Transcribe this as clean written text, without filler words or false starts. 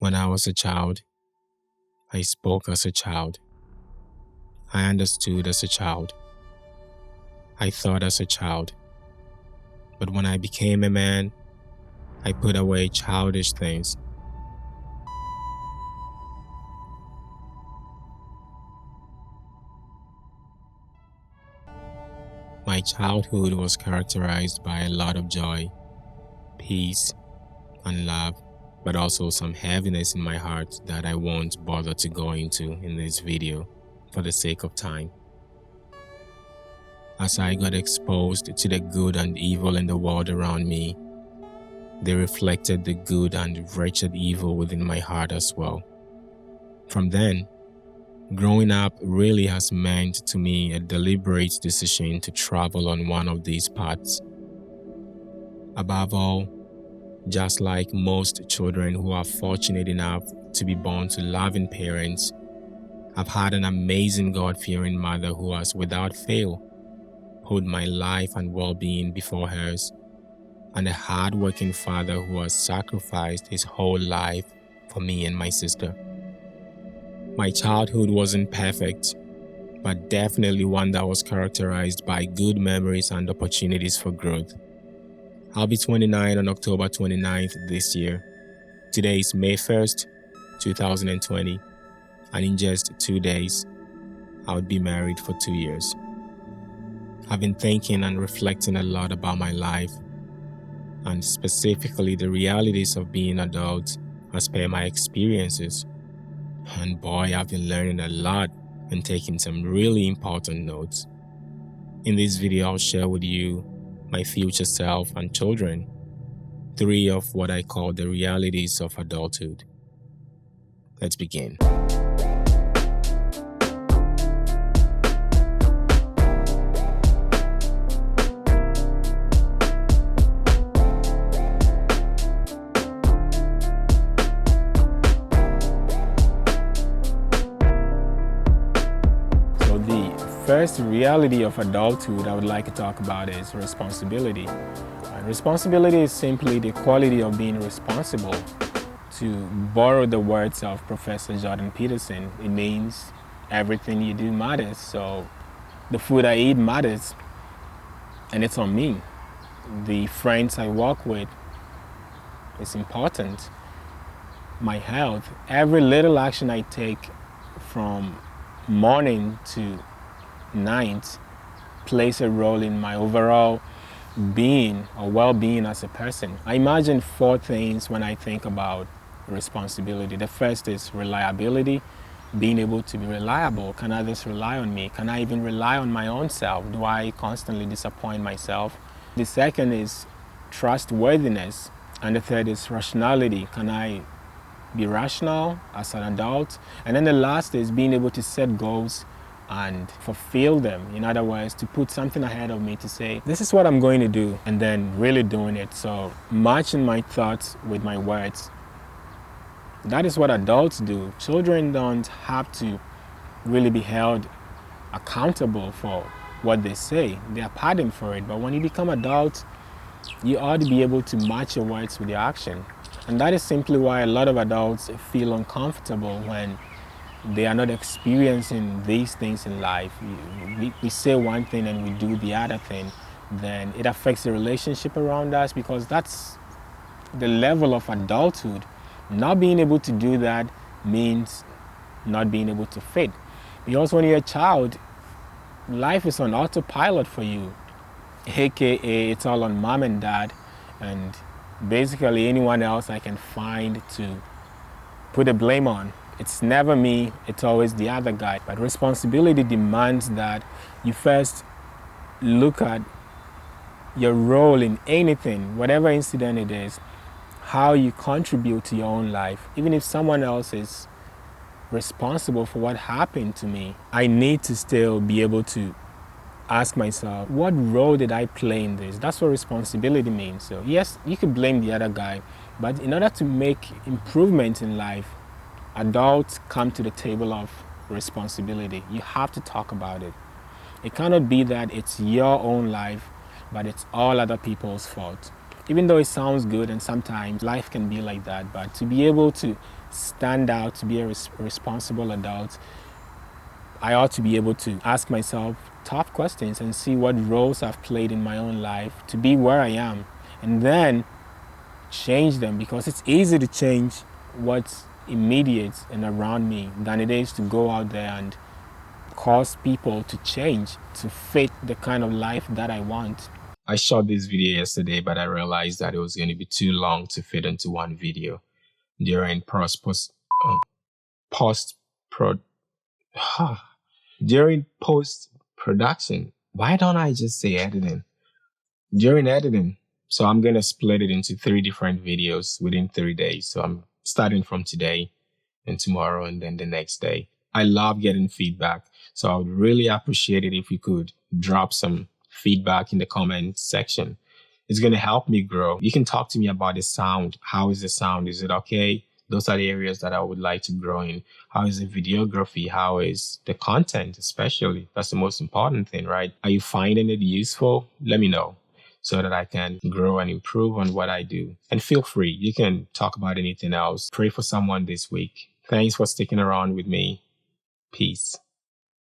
When I was a child, I spoke as a child. I understood as a child. I thought as a child. But when I became a man, I put away childish things. My childhood was characterized by a lot of joy, peace, and love, but also some heaviness in my heart that I won't bother to go into in this video for the sake of time. As I got exposed to the good and evil in the world around me, they reflected the good and wretched evil within my heart as well. From then, growing up really has meant to me a deliberate decision to travel on one of these paths. Above all, just like most children who are fortunate enough to be born to loving parents, I've had an amazing God-fearing mother who has, without fail, put my life and well-being before hers, and a hard-working father who has sacrificed his whole life for me and my sister. My childhood wasn't perfect, but definitely one that was characterized by good memories and opportunities for growth. I'll be 29 on October 29th this year. Today is May 1st, 2020, and in just 2 days, I would be married for 2 years. I've been thinking and reflecting a lot about my life, and specifically the realities of being an adult as per my experiences. And boy, I've been learning a lot and taking some really important notes. In this video, I'll share with you, my future self and children, 3 of what I call the realities of adulthood. Let's begin. First reality of adulthood I would like to talk about is responsibility. And responsibility is simply the quality of being responsible. To borrow the words of Professor Jordan Peterson, it means everything you do matters. So the food I eat matters, and it's on me. The friends I walk with is important. My health, every little action I take from morning to night plays a role in my overall being or well-being as a person. I imagine 4 things when I think about responsibility. The first is reliability, being able to be reliable. Can others rely on me? Can I even rely on my own self? Do I constantly disappoint myself? The second is trustworthiness, and the third is rationality. Can I be rational as an adult? And then the last is being able to set goals and fulfill them. In other words, to put something ahead of me to say, this is what I'm going to do, and then really doing it. So matching my thoughts with my words. That is what adults do. Children don't have to really be held accountable for what they say. They are pardoned for it. But when you become adult, you ought to be able to match your words with your action. And that is simply why a lot of adults feel uncomfortable when they are not experiencing these things in life. We say one thing and we do the other thing, then it affects the relationship around us, because that's the level of adulthood. Not being able to do that means not being able to fit. Because when you're a child, life is on autopilot for you, aka it's all on mom and dad, and basically anyone else I can find to put the blame on. It's never me, it's always the other guy. But responsibility demands that you first look at your role in anything, whatever incident it is, how you contribute to your own life. Even if someone else is responsible for what happened to me, I need to still be able to ask myself, what role did I play in this? That's what responsibility means. So yes, you could blame the other guy, but in order to make improvements in life, adults come to the table of responsibility. You have to talk about it. It cannot be that it's your own life, but it's all other people's fault. even though it sounds good, and sometimes life can be like that, but to be able to stand out, to be a responsible adult, I ought to be able to ask myself tough questions and see what roles I've played in my own life to be where I am, and then change them, because it's easy to change what's immediate and around me than it is to go out there and cause people to change to fit the kind of life that I want. I shot this video yesterday, but I realized that it was going to be too long to fit into one video. During post production, why don't I just say editing? During editing. So I'm going to split it into 3 different videos within 3 days. So I'm starting from today and tomorrow and then the next day. I love getting feedback. So I would really appreciate it if you could drop some feedback in the comment section. It's going to help me grow. You can talk to me about the sound. How is the sound? Is it okay? Those are the areas that I would like to grow in. How is the videography? How is the content, especially? That's the most important thing, right? Are you finding it useful? Let me know so that I can grow and improve on what I do. And feel free. You can talk about anything else. Pray for someone this week. Thanks for sticking around with me. Peace.